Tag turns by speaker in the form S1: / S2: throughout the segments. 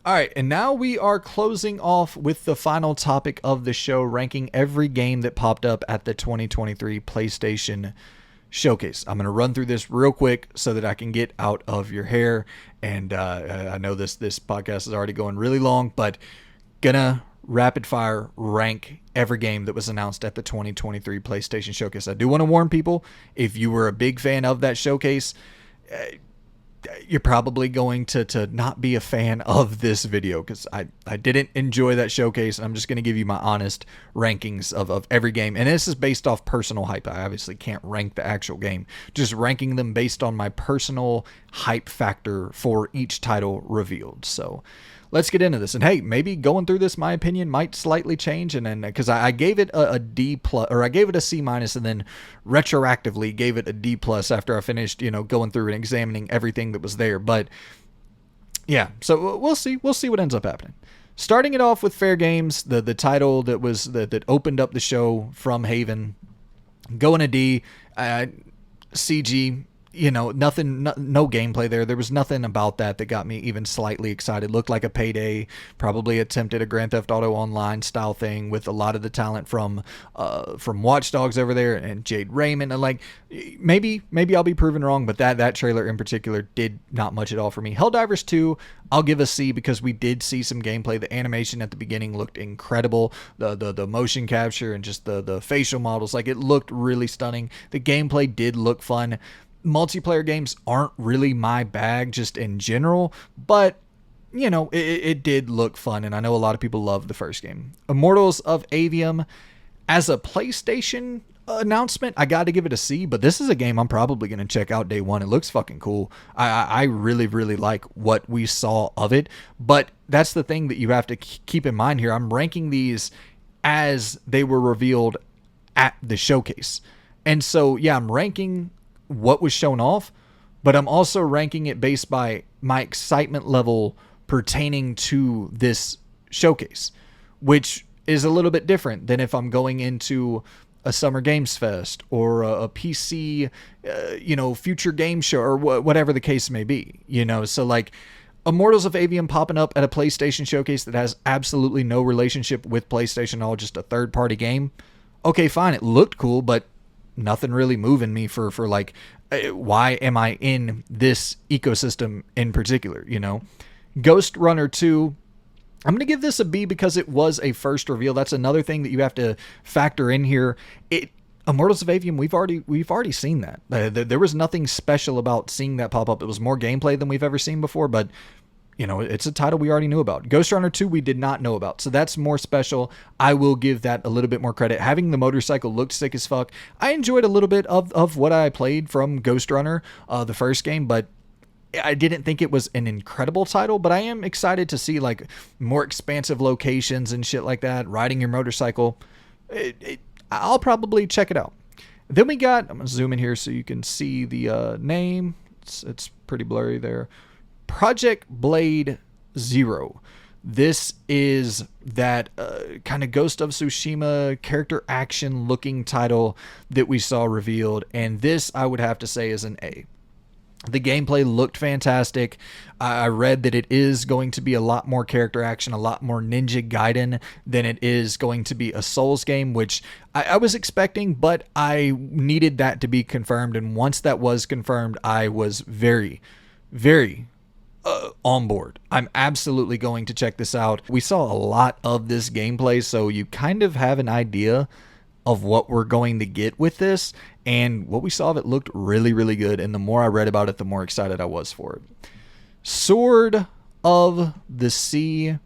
S1: All right, and now we are closing off with the final topic of the show, ranking every game that popped up at the 2023 PlayStation Showcase. I'm going to run through this real quick so that I can get out of your hair. And I know this podcast is already going really long, but gonna rapid fire rank every game that was announced at the 2023 PlayStation Showcase. I do want to warn people, if you were a big fan of that showcase, you're probably going to not be a fan of this video, because I didn't enjoy that showcase, and I'm just going to give you my honest rankings of every game. And this is based off personal hype. I obviously can't rank the actual game, just ranking them based on my personal hype factor for each title revealed. So let's get into this. And hey, maybe going through this, my opinion might slightly change. And then, because I gave it a D plus, or I gave it a C minus, and then retroactively gave it a D plus after I finished, going through and examining everything that was there. But yeah, so we'll see. We'll see what ends up happening. Starting it off with Fair Games, the title that opened up the show from Haven, going a D. CG, nothing, no gameplay there. There was nothing about that got me even slightly excited. Looked like a Payday, probably attempted a Grand Theft Auto Online style thing with a lot of the talent from Watch Dogs over there and Jade Raymond. And like, maybe I'll be proven wrong, but that trailer in particular did not much at all for me. Helldivers 2, I'll give a C, because we did see some gameplay. The animation at the beginning looked incredible. The motion capture and just the facial models, like, it looked really stunning. The gameplay did look fun. Multiplayer games aren't really my bag just in general, but it did look fun, and I know a lot of people love the first game. Immortals of Avium, as a PlayStation announcement, I got to give it a C, but this is a game I'm probably going to check out day one. It looks fucking cool. I really, really like what we saw of it, but that's the thing that you have to keep in mind here. I'm ranking these as they were revealed at the showcase. And so, yeah, I'm ranking what was shown off, but I'm also ranking it based by my excitement level pertaining to this showcase, which is a little bit different than if I'm going into a Summer Games Fest or a PC, future game show, or whatever the case may be, So like, Immortals of Avium popping up at a PlayStation showcase that has absolutely no relationship with PlayStation at all, just a third-party game. Okay, fine, it looked cool, but nothing really moving me for like, why am I in this ecosystem in particular, Ghost Runner 2, I'm going to give this a B because it was a first reveal. That's another thing that you have to factor in here. Immortals of Avium, we've already seen that. There was nothing special about seeing that pop up. It was more gameplay than we've ever seen before, but it's a title we already knew about. Ghost Runner 2 we did not know about, so that's more special. I will give that a little bit more credit. Having the motorcycle looked sick as fuck. I enjoyed a little bit of what I played from Ghost Runner, the first game, but I didn't think it was an incredible title. But I am excited to see like more expansive locations and shit like that, riding your motorcycle. I'll probably check it out. Then we got, I'm going to zoom in here so you can see the name. It's pretty blurry there. Project Blade Zero. This is that kind of Ghost of Tsushima character action looking title that we saw revealed, and this I would have to say is an A. The gameplay looked fantastic. I read that it is going to be a lot more character action, a lot more Ninja Gaiden than it is going to be a Souls game, which I was expecting, but I needed that to be confirmed. And once that was confirmed, I was very, very on board. I'm absolutely going to check this out. We saw a lot of this gameplay, so you kind of have an idea of what we're going to get with this, and what we saw of it looked really, really good, and the more I read about it, the more excited I was for it. Sword of the Sea,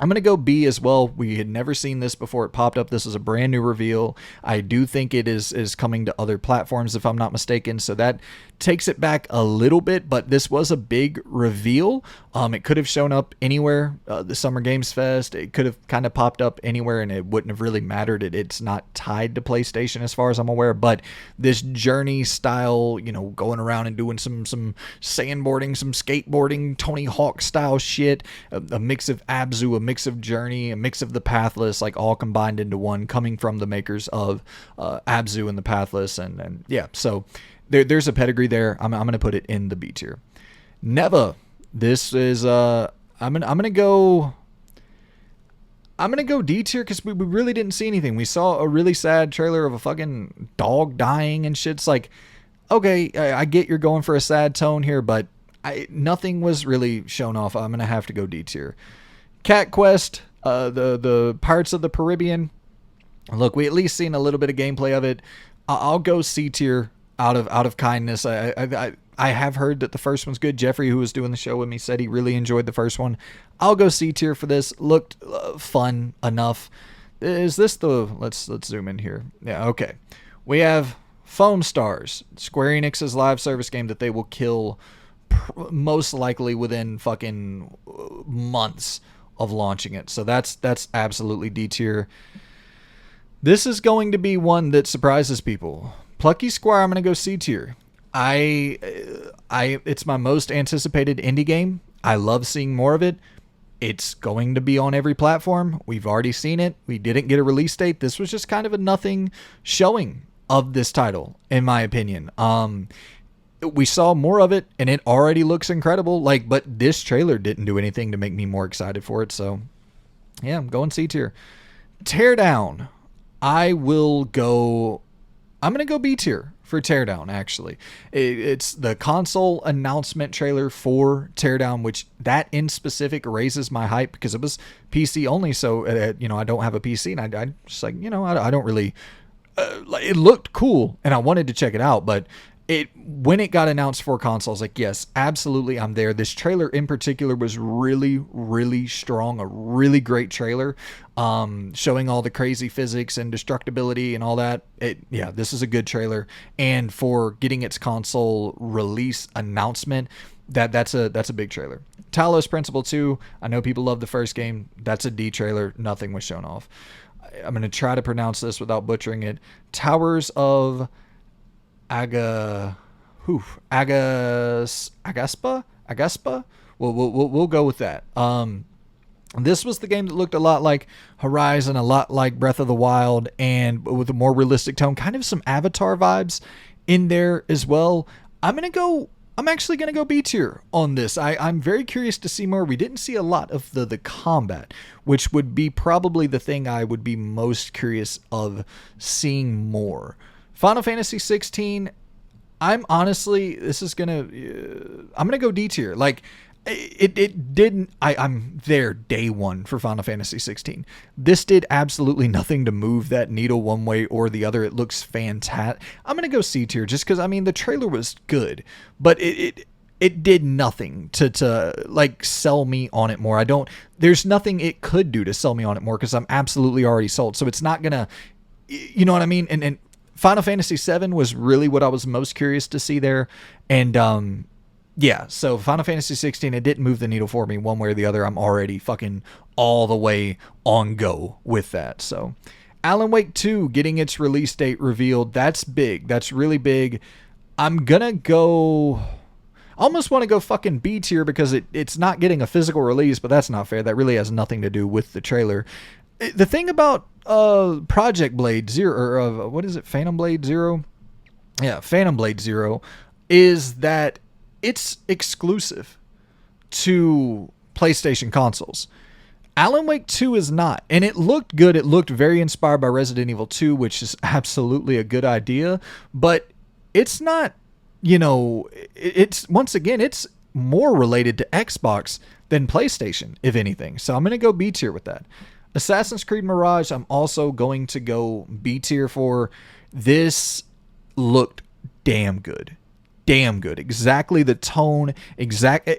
S1: I'm going to go B as well. We had never seen this before it popped up. This is a brand new reveal. I do think it is coming to other platforms, if I'm not mistaken, so that takes it back a little bit, but this was a big reveal. It could have shown up anywhere, the Summer Games Fest. It could have kind of popped up anywhere, and it wouldn't have really mattered. It's not tied to PlayStation as far as I'm aware, but this journey style, going around and doing some sandboarding, some skateboarding, Tony Hawk style shit, a mix of Abzu, a mix of Journey, a mix of The Pathless, like all combined into one, coming from the makers of Abzu and The Pathless, and yeah, so there's a pedigree there. I'm going to put it in the B tier. Neva, this is I'm gonna go. I'm gonna go D tier because we really didn't see anything. We saw a really sad trailer of a fucking dog dying and shit. It's like, okay, I get you're going for a sad tone here, but nothing was really shown off. I'm gonna have to go D tier. Cat Quest, the Pirates of the Caribbean. Look, we at least seen a little bit of gameplay of it. I'll go C tier out of kindness. I have heard that the first one's good. Jeffrey, who was doing the show with me, said he really enjoyed the first one. I'll go C tier for this. Looked fun enough. Is this the... Let's zoom in here. Yeah, okay. We have Foam Stars, Square Enix's live service game that they will kill most likely within fucking months of launching it. So that's absolutely D tier. This is going to be one that surprises people. Plucky Squire, I'm going to go C tier. It's my most anticipated indie game. I love seeing more of it. It's going to be on every platform. We've already seen it. We didn't get a release date. This was just kind of a nothing showing of this title, in my opinion. We saw more of it, and it already looks incredible. But this trailer didn't do anything to make me more excited for it. So, yeah, I'm going C tier. Teardown. I'm going to go B tier for Teardown, actually. It's the console announcement trailer for Teardown, which that in specific raises my hype because it was PC only. So, I don't have a PC, and I just like, I don't really... it looked cool, and I wanted to check it out, but when it got announced for consoles, like, yes, absolutely, I'm there. This trailer in particular was really, really strong. A really great trailer, showing all the crazy physics and destructibility and all that. This is a good trailer. And for getting its console release announcement, that's a big trailer. Talos Principle 2. I know people love the first game. That's a D trailer. Nothing was shown off. I'm going to try to pronounce this without butchering it. Towers of Agaspa. We'll go with that. This was the game that looked a lot like Horizon, a lot like Breath of the Wild, and with a more realistic tone, kind of some Avatar vibes in there as well. I'm actually gonna go B tier on this. I'm very curious to see more. We didn't see a lot of the combat, which would be probably the thing I would be most curious of seeing more. Final Fantasy 16, I'm gonna go D tier. Like, I'm there day one for Final Fantasy 16. This did absolutely nothing to move that needle one way or the other. It looks fantastic. I'm gonna go C tier just because, the trailer was good, but it did nothing to like sell me on it more. There's nothing it could do to sell me on it more because I'm absolutely already sold. So it's not gonna, you know what I mean? And Final Fantasy VII was really what I was most curious to see there. And, so Final Fantasy 16, it didn't move the needle for me one way or the other. I'm already fucking all the way on go with that. So Alan Wake 2 getting its release date revealed. That's big. That's really big. I'm gonna go... I almost want to go fucking B tier because it's not getting a physical release, but that's not fair. That really has nothing to do with the trailer. The thing about Project Blade Zero, or what is it, Phantom Blade Zero? Yeah, Phantom Blade Zero, is that it's exclusive to PlayStation consoles. Alan Wake 2 is not, and it looked good. It looked very inspired by Resident Evil 2, which is absolutely a good idea, but it's not, it's, once again, it's more related to Xbox than PlayStation, if anything. So I'm going to go B tier with that. Assassin's Creed Mirage, I'm also going to go B tier for. This looked damn good. Damn good. Exactly the tone,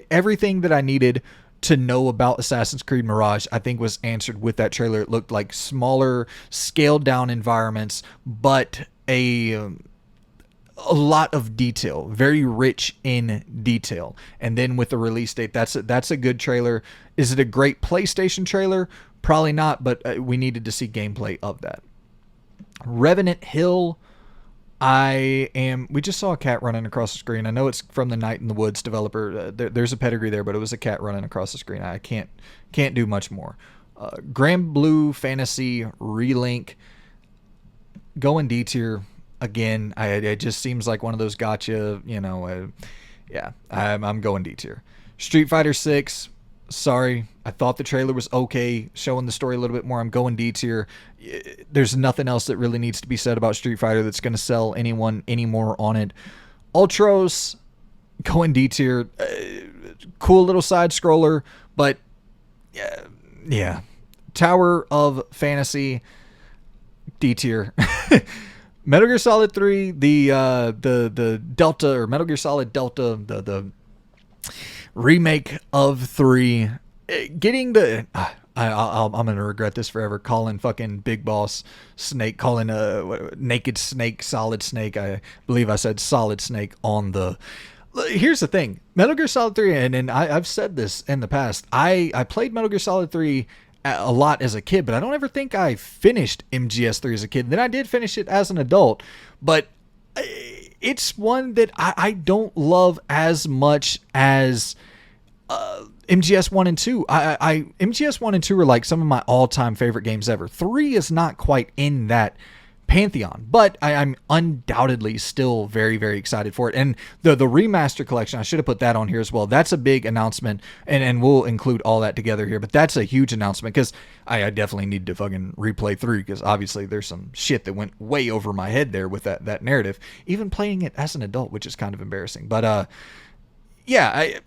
S1: everything that I needed to know about Assassin's Creed Mirage, I think was answered with that trailer. It looked like smaller, scaled down environments, but a lot of detail, very rich in detail. And then with the release date, that's a good trailer. Is it a great PlayStation trailer? Probably not, but we needed to see gameplay of that. Revenant Hill, we just saw a cat running across the screen. I know it's from the Night in the Woods developer. There's a pedigree there, but it was a cat running across the screen. I can't do much more. Grand Blue Fantasy Relink, going D tier. Again, it just seems like one of those gotcha, I'm going D tier. Street Fighter 6, sorry. I thought the trailer was okay, showing the story a little bit more. I'm going D tier. There's nothing else that really needs to be said about Street Fighter that's going to sell anyone anymore on it. Ultros, going D tier. Cool little side scroller, but yeah. Tower of Fantasy, D tier. Metal Gear Solid 3, the Delta, or Metal Gear Solid Delta, the remake of 3, getting the I'm gonna regret this forever, calling fucking Big Boss Snake, calling Naked Snake Solid Snake. I believe I said Solid Snake on the. Here's the thing, Metal Gear Solid 3, and I've said this in the past, I played Metal Gear Solid 3 a lot as a kid, but I don't ever think I finished MGS3 as a kid. Then I did finish it as an adult, but it's one that I don't love as much as MGS 1 and 2. MGS 1 and 2 are like some of my all-time favorite games ever. 3 is not quite in that pantheon, but I'm undoubtedly still very, very excited for it. And the remaster collection, I should have put that on here as well. That's a big announcement, and we'll include all that together here, but that's a huge announcement, because I definitely need to fucking replay 3, because obviously there's some shit that went way over my head there with that narrative, even playing it as an adult, which is kind of embarrassing. But yeah,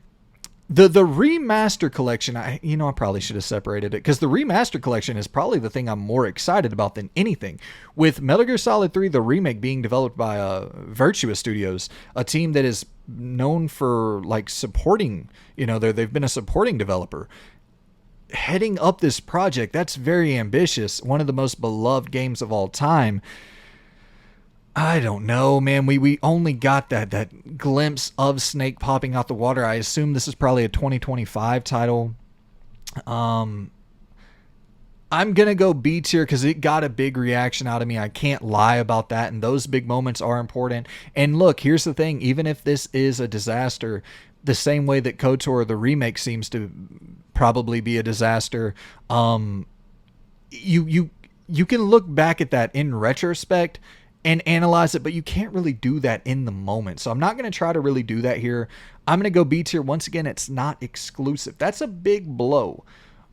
S1: the remaster collection, I probably should have separated it, because the remaster collection is probably the thing I'm more excited about than anything. With Metal Gear Solid 3, the remake being developed by Virtua Studios, a team that is known for like supporting, they've been a supporting developer. Heading up this project, that's very ambitious. One of the most beloved games of all time. I don't know, man. We only got that glimpse of Snake popping out the water. I assume this is probably a 2025 title. I'm gonna go B tier because it got a big reaction out of me. I can't lie about that, and those big moments are important. And look, here's the thing: even if this is a disaster, the same way that KOTOR the remake seems to probably be a disaster, you can look back at that in retrospect and analyze it, but you can't really do that in the moment. So I'm not going to try to really do that here. I'm going to go B tier. Once again, it's not exclusive. That's a big blow.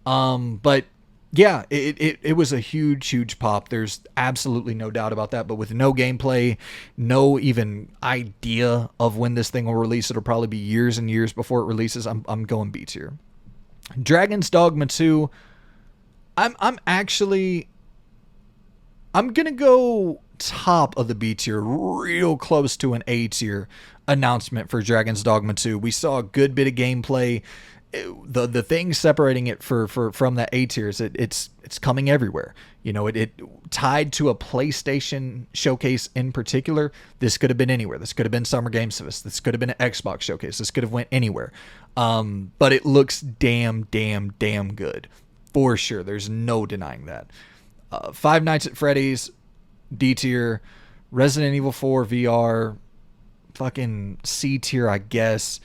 S1: But yeah, it was a huge pop. There's absolutely no doubt about that. But with no gameplay, no even idea of when this thing will release, it'll probably be years and years before it releases. I'm going B tier. Dragon's Dogma 2. I'm gonna go top of the B tier, real close to an A tier announcement for Dragon's Dogma 2. We saw a good bit of gameplay. The thing separating it from that A tier is it's coming everywhere. It tied to a PlayStation showcase in particular. This could have been anywhere. This could have been Summer Games Fest. This could have been an Xbox showcase. This could have went anywhere. But it looks damn good for sure. There's no denying that. Five Nights at Freddy's, D tier. Resident Evil 4 VR, fucking C tier, I guess.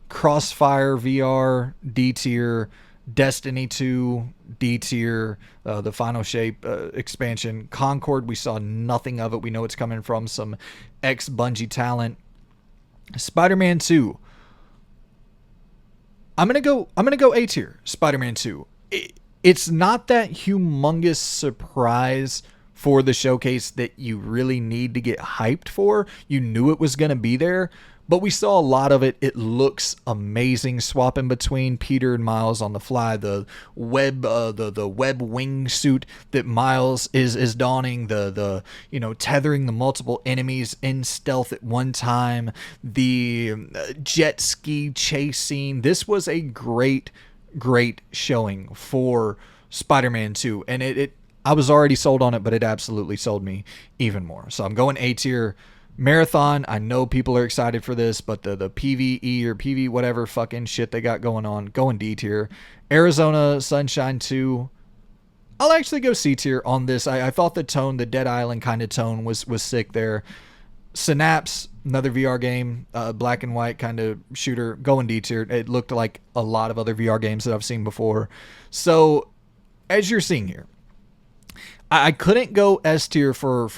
S1: Crossfire VR, D tier. Destiny 2, D tier. The Final Shape expansion. Concord, we saw nothing of it. We know it's coming from some ex-Bungie talent. Spider-Man 2. I'm gonna go A tier. Spider-Man 2. It's not that humongous surprise for the showcase that you really need to get hyped for. You knew it was going to be there, but we saw a lot of it. It looks amazing, swapping between Peter and Miles on the fly. The web wingsuit that Miles is donning. The tethering the multiple enemies in stealth at one time. The jet ski chase scene. This was a great showing for Spider-Man 2, and I was already sold on it, but it absolutely sold me even more. So I'm going A tier. Marathon, I know people are excited for this, but the PvE or PV whatever fucking shit they got going on, going D tier. Arizona Sunshine 2, I'll actually go C tier on this. I thought the tone, the Dead Island kind of tone was sick there. Synapse, another VR game, black and white kind of shooter, going D tier. It looked like a lot of other VR games that I've seen before. So, as you're seeing here, I couldn't go S tier for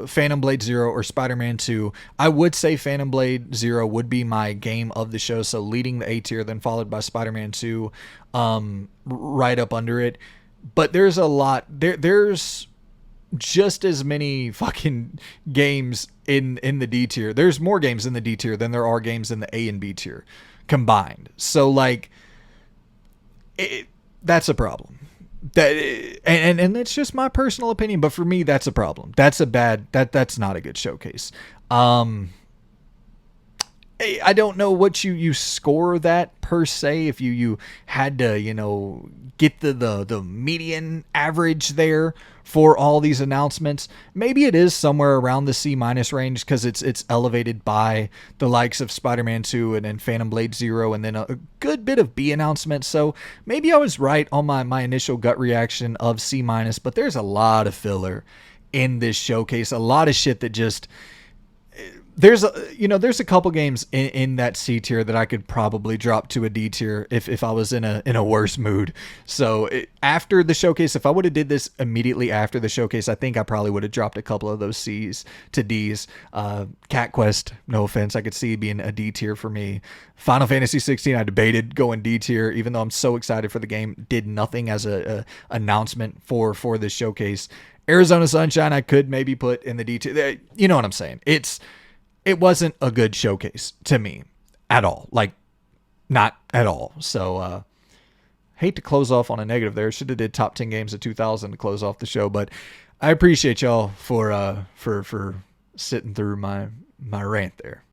S1: Phantom Blade Zero or Spider-Man 2. I would say Phantom Blade Zero would be my game of the show, so leading the A tier, then followed by Spider-Man 2, right up under it. But there's a lot there's just as many fucking games in the D tier. There's more games in the D tier than there are games in the A and B tier combined. So like that's a problem. That and it's just my personal opinion, but for me that's a problem. That's not a good showcase. I don't know what you score that per se. If you had to get the median average there for all these announcements, maybe it is somewhere around the C minus range because it's elevated by the likes of Spider-Man 2 and then Phantom Blade Zero and then a good bit of B announcements. So maybe I was right on my initial gut reaction of C minus, but there's a lot of filler in this showcase, a lot of shit that just there's a couple games in that C tier that I could probably drop to a D tier if I was in a worse mood. So after the showcase, if I would have did this immediately after the showcase, I think I probably would have dropped a couple of those C's to D's. Cat Quest, no offense, I could see being a D tier for me. Final Fantasy 16, I debated going D tier, even though I'm so excited for the game. Did nothing as a announcement for this showcase. Arizona Sunshine, I could maybe put in the D tier. You know what I'm saying? It wasn't a good showcase to me at all. Like, not at all. So, hate to close off on a negative there. Should have did top 10 games of 2000 to close off the show, but I appreciate y'all for sitting through my rant there.